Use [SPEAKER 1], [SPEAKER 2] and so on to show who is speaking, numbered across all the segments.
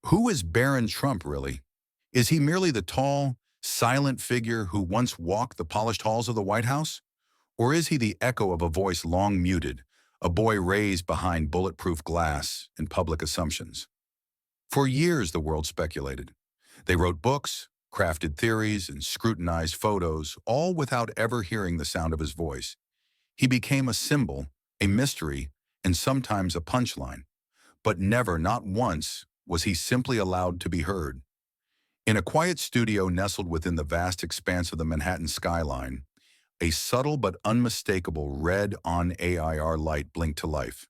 [SPEAKER 1] Who is Barron Trump, really? Is he merely the tall, silent figure who once walked the polished halls of the White House? Or is he the echo of a voice long muted, a boy raised behind bulletproof glass and public assumptions? For years, the world speculated. They wrote books, crafted theories, and scrutinized photos, all without ever hearing the sound of his voice. He became a symbol, a mystery, and sometimes a punchline. But never, not once, was he simply allowed to be heard. In a quiet studio nestled within the vast expanse of the Manhattan skyline, a subtle but unmistakable red-on AIR light blinked to life.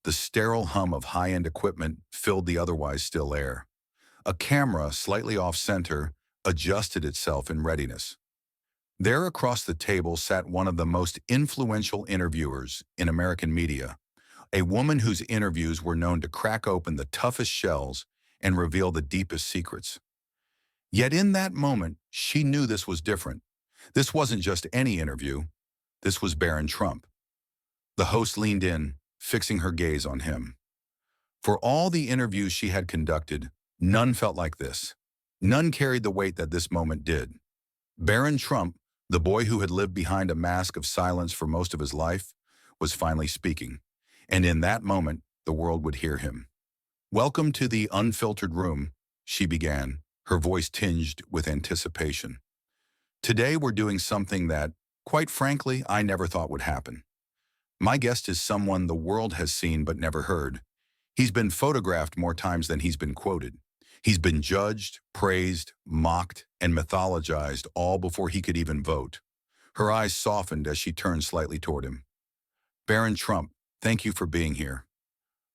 [SPEAKER 1] The sterile hum of high-end equipment filled the otherwise still air. A camera, slightly off-center, adjusted itself in readiness. There across the table sat one of the most influential interviewers in American media, a woman whose interviews were known to crack open the toughest shells and reveal the deepest secrets. Yet in that moment, she knew this was different. This wasn't just any interview. This was Barron Trump. The host leaned in, fixing her gaze on him. For all the interviews she had conducted, none felt like this. None carried the weight that this moment did. Barron Trump, the boy who had lived behind a mask of silence for most of his life, was finally speaking. And in that moment, the world would hear him. "Welcome to the Unfiltered Room," she began, her voice tinged with anticipation. "Today we're doing something that, quite frankly, I never thought would happen. My guest is someone the world has seen but never heard. He's been photographed more times than he's been quoted. He's been judged, praised, mocked, and mythologized all before he could even vote." Her eyes softened as she turned slightly toward him. "Barron Trump, thank you for being here."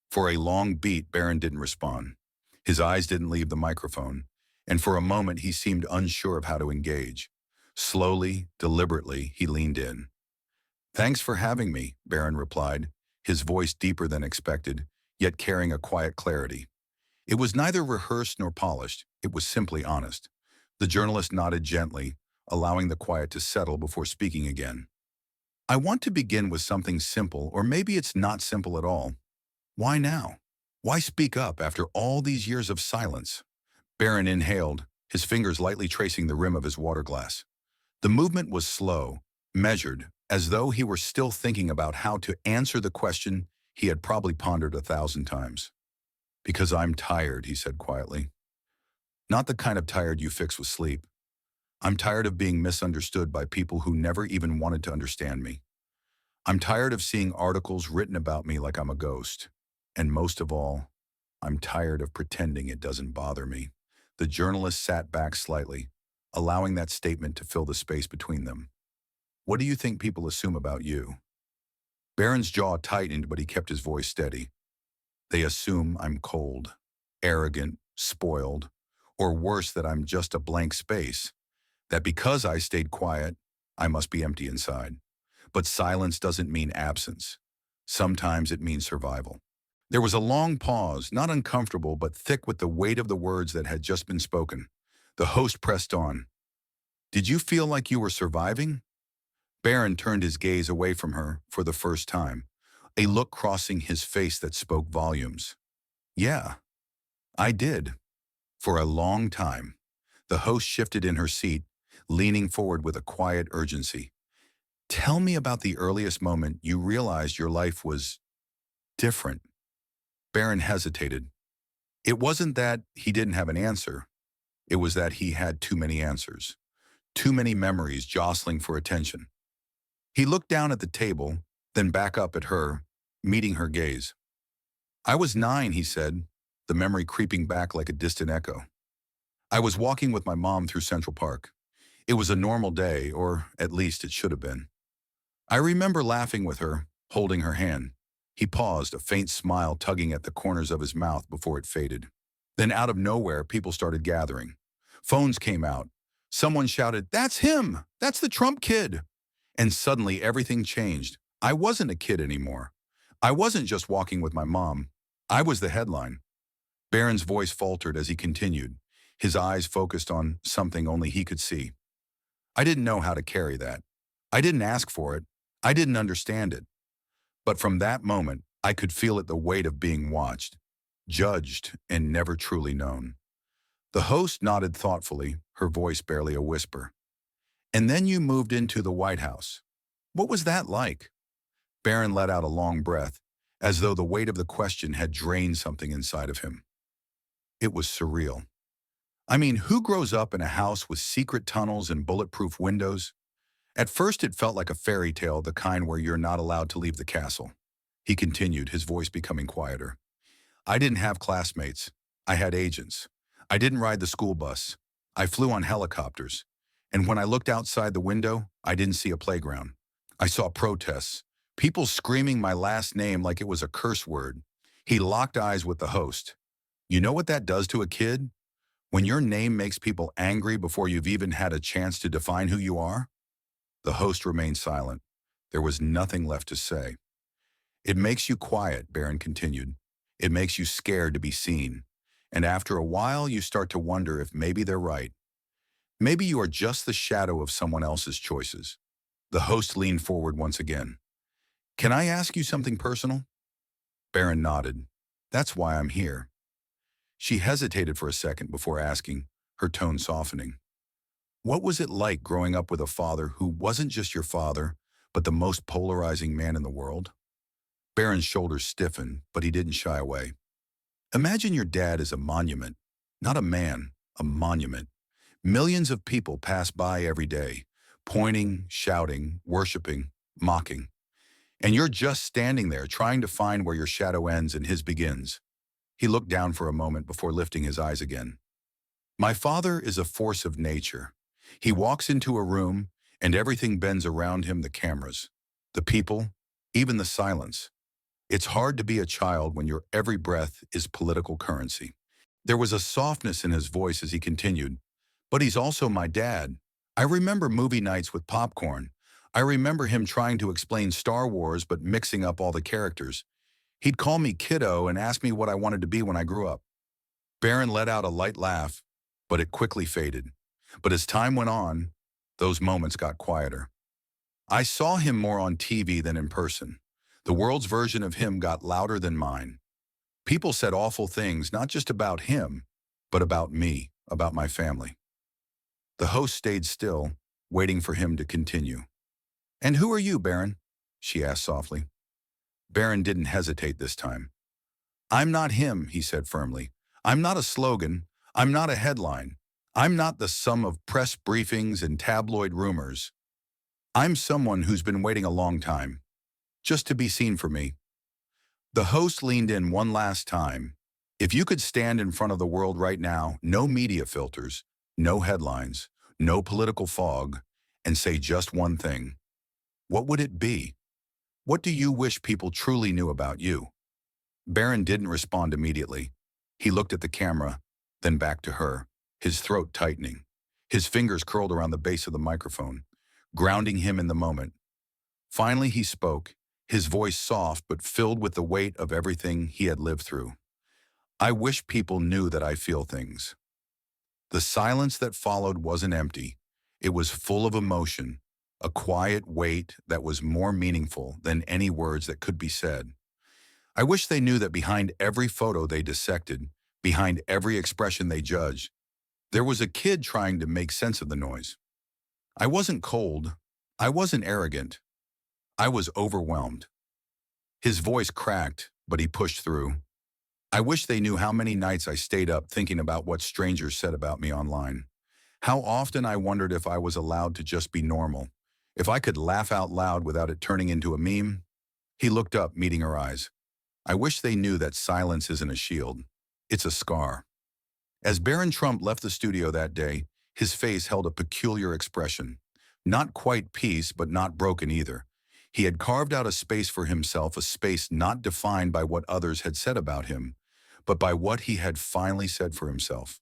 [SPEAKER 1] For a long beat, Barron didn't respond. His eyes didn't leave the microphone, and for a moment he seemed unsure of how to engage. Slowly, deliberately, he leaned in. "Thanks for having me," Barron replied, his voice deeper than expected, yet carrying a quiet clarity. It was neither rehearsed nor polished, it was simply honest. The journalist nodded gently, allowing the quiet to settle before speaking again. "I want to begin with something simple, or maybe it's not simple at all. Why now? Why speak up after all these years of silence?" Barron inhaled, his fingers lightly tracing the rim of his water glass. The movement was slow, measured, as though he were still thinking about how to answer the question he had probably pondered 1,000 times. "Because I'm tired," he said quietly. "Not the kind of tired you fix with sleep. I'm tired of being misunderstood by people who never even wanted to understand me. I'm tired of seeing articles written about me like I'm a ghost. And most of all, I'm tired of pretending it doesn't bother me." The journalist sat back slightly, allowing that statement to fill the space between them. "What do you think people assume about you?" Barron's jaw tightened, but he kept his voice steady. "They assume I'm cold, arrogant, spoiled, or worse, that I'm just a blank space, that because I stayed quiet, I must be empty inside. But silence doesn't mean absence. Sometimes it means survival." There was a long pause, not uncomfortable, but thick with the weight of the words that had just been spoken. The host pressed on. "Did you feel like you were surviving?" Barron turned his gaze away from her for the first time, a look crossing his face that spoke volumes. "Yeah, I did. For a long time." The host shifted in her seat, leaning forward with a quiet urgency. "Tell me about the earliest moment you realized your life was different." Barron hesitated. It wasn't that he didn't have an answer. It was that he had too many answers, too many memories jostling for attention. He looked down at the table, then back up at her, meeting her gaze. "I was 9, he said, the memory creeping back like a distant echo. "I was walking with my mom through Central Park. It was a normal day, or at least it should have been. I remember laughing with her, holding her hand." He paused, a faint smile tugging at the corners of his mouth before it faded. Then out of nowhere, people started gathering. Phones came out. Someone shouted, "That's him! That's the Trump kid!" And suddenly everything changed. I wasn't a kid anymore. I wasn't just walking with my mom. I was the headline. Barron's voice faltered as he continued, his eyes focused on something only he could see. "I didn't know how to carry that. I didn't ask for it. I didn't understand it. But from that moment, I could feel it, the weight of being watched. judged, and never truly known. The host nodded thoughtfully, her voice barely a whisper. And then you moved into the White House. What was that like? Barron let out a long breath, as though the weight of the question had drained something inside of him. It was surreal. I mean, who grows up in a house with secret tunnels and bulletproof windows? At first it felt like a fairy tale, the kind where you're not allowed to leave the castle. He continued, his voice becoming quieter. I didn't have classmates. I had agents. I didn't ride the school bus. I flew on helicopters. And when I looked outside the window, I didn't see a playground. I saw protests, people screaming my last name like it was a curse word. He locked eyes with the host. You know what that does to a kid? When your name makes people angry before you've even had a chance to define who you are? The host remained silent. There was nothing left to say. It makes you quiet, Barron continued. It makes you scared to be seen. And after a while, you start to wonder if maybe they're right. Maybe you are just the shadow of someone else's choices. The host leaned forward once again. Can I ask you something personal? Barron nodded. That's why I'm here. She hesitated for a second before asking, her tone softening. What was it like growing up with a father who wasn't just your father, but the most polarizing man in the world? Barron's shoulders stiffened, but he didn't shy away. Imagine your dad is a monument, not a man, a monument. Millions of people pass by every day, pointing, shouting, worshiping, mocking. And you're just standing there trying to find where your shadow ends and his begins. He looked down for a moment before lifting his eyes again. My father is a force of nature. He walks into a room and everything bends around him, the cameras, the people, even the silence. It's hard to be a child when your every breath is political currency. There was a softness in his voice as he continued, but he's also my dad. I remember movie nights with popcorn. I remember him trying to explain Star Wars but mixing up all the characters. He'd call me kiddo and ask me what I wanted to be when I grew up. Barron let out a light laugh, but it quickly faded. But as time went on, those moments got quieter. I saw him more on TV than in person. The world's version of him got louder than mine. People said awful things, not just about him, but about me, about my family. The host stayed still, waiting for him to continue. And who are you, Barron? She asked softly. Barron didn't hesitate this time. I'm not him, he said firmly. I'm not a slogan. I'm not a headline. I'm not the sum of press briefings and tabloid rumors. I'm someone who's been waiting a long time, just to be seen for me. The host leaned in one last time. If you could stand in front of the world right now, no media filters, no headlines, no political fog, and say just one thing, what would it be? What do you wish people truly knew about you? Barron didn't respond immediately. He looked at the camera, then back to her, his throat tightening. His fingers curled around the base of the microphone, grounding him in the moment. Finally he spoke, his voice soft but filled with the weight of everything he had lived through. I wish people knew that I feel things. The silence that followed wasn't empty. It was full of emotion, a quiet weight that was more meaningful than any words that could be said. I wish they knew that behind every photo they dissected, behind every expression they judged, there was a kid trying to make sense of the noise. I wasn't cold. I wasn't arrogant. I was overwhelmed. His voice cracked, but he pushed through. I wish they knew how many nights I stayed up thinking about what strangers said about me online. How often I wondered if I was allowed to just be normal, if I could laugh out loud without it turning into a meme. He looked up, meeting her eyes. I wish they knew that silence isn't a shield. It's a scar. As Barron Trump left the studio that day, his face held a peculiar expression. Not quite peace, but not broken either. He had carved out a space for himself, a space not defined by what others had said about him, but by what he had finally said for himself.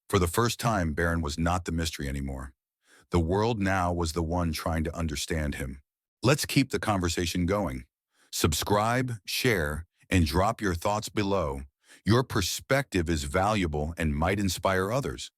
[SPEAKER 1] For the first time, Barron was not the mystery anymore. The world now was the one trying to understand him. Let's keep the conversation going. Subscribe, share, and drop your thoughts below. Your perspective is valuable and might inspire others.